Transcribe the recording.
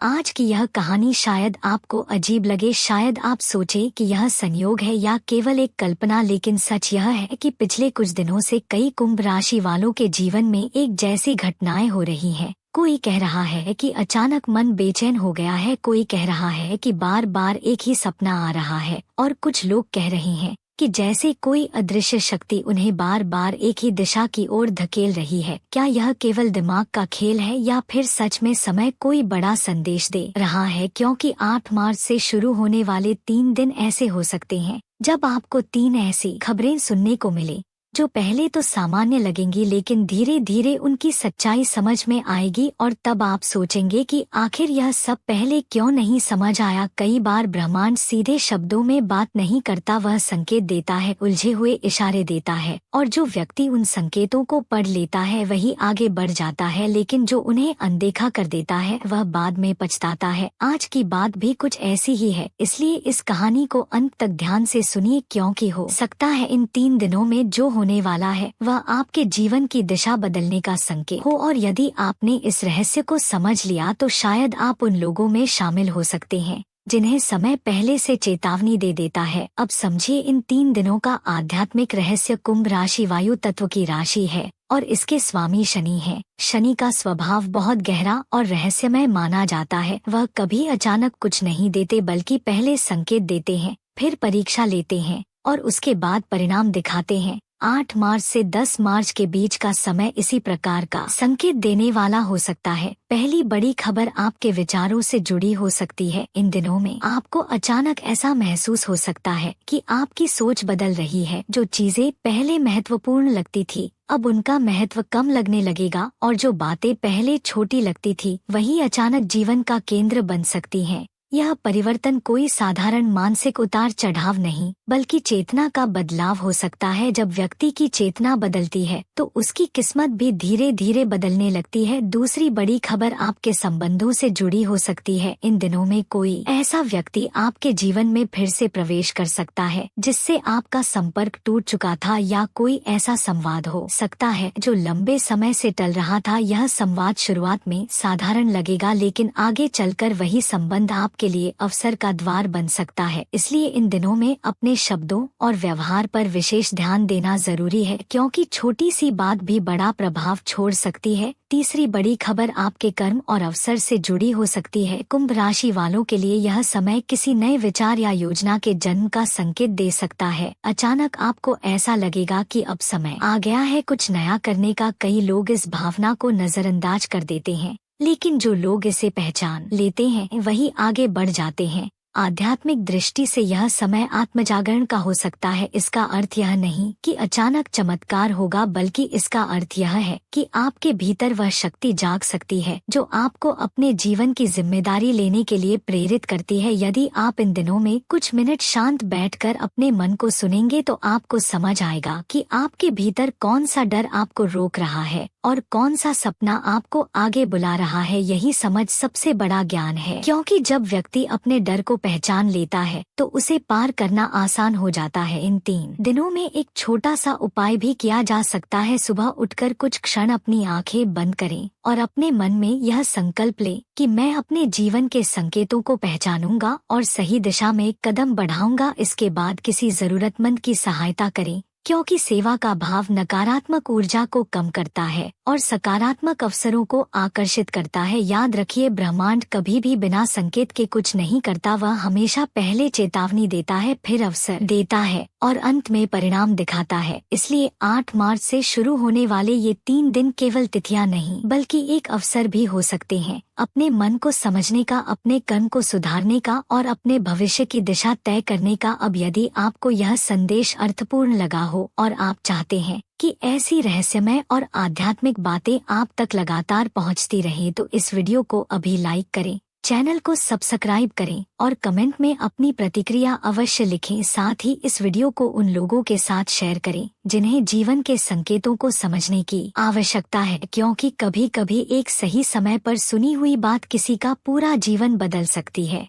आज की यह कहानी शायद आपको अजीब लगे, शायद आप सोचें कि यह संयोग है या केवल एक कल्पना, लेकिन सच यह है कि पिछले कुछ दिनों से कई कुंभ राशि वालों के जीवन में एक जैसी घटनाएं हो रही हैं। कोई कह रहा है कि अचानक मन बेचैन हो गया है, कोई कह रहा है कि बार बार एक ही सपना आ रहा है, और कुछ लोग कह रहे हैं कि जैसे कोई अदृश्य शक्ति उन्हें बार बार एक ही दिशा की ओर धकेल रही है। क्या यह केवल दिमाग का खेल है या फिर सच में समय कोई बड़ा संदेश दे रहा है? क्योंकि 8 मार्च से शुरू होने वाले 3 दिन ऐसे हो सकते हैं जब आपको 3 ऐसी खबरें सुनने को मिले जो पहले तो सामान्य लगेंगी, लेकिन धीरे धीरे उनकी सच्चाई समझ में आएगी और तब आप सोचेंगे कि आखिर यह सब पहले क्यों नहीं समझ आया। कई बार ब्रह्मांड सीधे शब्दों में बात नहीं करता, वह संकेत देता है, उलझे हुए इशारे देता है, और जो व्यक्ति उन संकेतों को पढ़ लेता है वही आगे बढ़ जाता है, लेकिन जो उन्हें अनदेखा कर देता है वह बाद में पछताता है। आज की बात भी कुछ ऐसी ही है, इसलिए इस कहानी को अंत तक ध्यान से सुनिए, क्योंकि हो सकता है इन 3 दिनों में जो होने वाला है वह आपके जीवन की दिशा बदलने का संकेत हो। और यदि आपने इस रहस्य को समझ लिया तो शायद आप उन लोगों में शामिल हो सकते हैं जिन्हें समय पहले से चेतावनी दे देता है। अब समझिए, इन 3 दिनों का आध्यात्मिक रहस्य। कुंभ राशि वायु तत्व की राशि है और इसके स्वामी शनि हैं। शनि का स्वभाव बहुत गहरा और रहस्यमय माना जाता है। वह कभी अचानक कुछ नहीं देते, बल्कि पहले संकेत देते हैं, फिर परीक्षा लेते हैं और उसके बाद परिणाम दिखाते हैं। 8 मार्च से 10 मार्च के बीच का समय इसी प्रकार का संकेत देने वाला हो सकता है। पहली बड़ी खबर आपके विचारों से जुड़ी हो सकती है। इन दिनों में आपको अचानक ऐसा महसूस हो सकता है कि आपकी सोच बदल रही है। जो चीजें पहले महत्वपूर्ण लगती थी अब उनका महत्व कम लगने लगेगा, और जो बातें पहले छोटी लगती थी वही अचानक जीवन का केंद्र बन सकती हैं। यह परिवर्तन कोई साधारण मानसिक उतार चढ़ाव नहीं, बल्कि चेतना का बदलाव हो सकता है। जब व्यक्ति की चेतना बदलती है तो उसकी किस्मत भी धीरे धीरे बदलने लगती है। दूसरी बड़ी खबर आपके संबंधों से जुड़ी हो सकती है। इन दिनों में कोई ऐसा व्यक्ति आपके जीवन में फिर से प्रवेश कर सकता है जिससे आपका संपर्क टूट चुका था, या कोई ऐसा संवाद हो सकता है जो लंबे समय से टल रहा था। यह संवाद शुरुआत में साधारण लगेगा, लेकिन आगे चलकर वही संबंध के लिए अवसर का द्वार बन सकता है। इसलिए इन दिनों में अपने शब्दों और व्यवहार पर विशेष ध्यान देना जरूरी है, क्योंकि छोटी सी बात भी बड़ा प्रभाव छोड़ सकती है। तीसरी बड़ी खबर आपके कर्म और अवसर से जुड़ी हो सकती है। कुंभ राशि वालों के लिए यह समय किसी नए विचार या योजना के जन्म का संकेत दे सकता है। अचानक आपको ऐसा लगेगा कि अब समय आ गया है कुछ नया करने का। कई लोग इस भावना को नजरअंदाज कर देते हैं, लेकिन जो लोग इसे पहचान लेते हैं वही आगे बढ़ जाते हैं। आध्यात्मिक दृष्टि से यह समय आत्मजागरण का हो सकता है। इसका अर्थ यह नहीं कि अचानक चमत्कार होगा, बल्कि इसका अर्थ यह है कि आपके भीतर वह शक्ति जाग सकती है जो आपको अपने जीवन की जिम्मेदारी लेने के लिए प्रेरित करती है। यदि आप इन दिनों में कुछ मिनट शांत बैठकर अपने मन को सुनेंगे तो आपको समझ आएगा कि आपके भीतर कौन सा डर आपको रोक रहा है और कौन सा सपना आपको आगे बुला रहा है। यही समझ सबसे बड़ा ज्ञान है, क्योंकि जब व्यक्ति अपने डर को पहचान लेता है तो उसे पार करना आसान हो जाता है। इन 3 दिनों में एक छोटा सा उपाय भी किया जा सकता है। सुबह उठकर कुछ क्षण अपनी आंखें बंद करें और अपने मन में यह संकल्प लें कि मैं अपने जीवन के संकेतों को पहचानूंगा और सही दिशा में कदम बढ़ाऊंगा। इसके बाद किसी जरूरतमंद की सहायता करें, क्योंकि सेवा का भाव नकारात्मक ऊर्जा को कम करता है और सकारात्मक अवसरों को आकर्षित करता है। याद रखिए, ब्रह्मांड कभी भी बिना संकेत के कुछ नहीं करता। वह हमेशा पहले चेतावनी देता है, फिर अवसर देता है और अंत में परिणाम दिखाता है। इसलिए 8 मार्च से शुरू होने वाले ये 3 दिन केवल तिथियां नहीं, बल्कि एक अवसर भी हो सकते हैं अपने मन को समझने का, अपने कर्म को सुधारने का और अपने भविष्य की दिशा तय करने का। अब यदि आपको यह संदेश अर्थपूर्ण लगा हो और आप चाहते हैं कि ऐसी रहस्यमय और आध्यात्मिक बातें आप तक लगातार पहुंचती रहें, तो इस वीडियो को अभी लाइक करें, चैनल को सब्सक्राइब करें और कमेंट में अपनी प्रतिक्रिया अवश्य लिखें। साथ ही इस वीडियो को उन लोगों के साथ शेयर करें जिन्हें जीवन के संकेतों को समझने की आवश्यकता है, क्योंकि कभी कभी एक सही समय पर सुनी हुई बात किसी का पूरा जीवन बदल सकती है।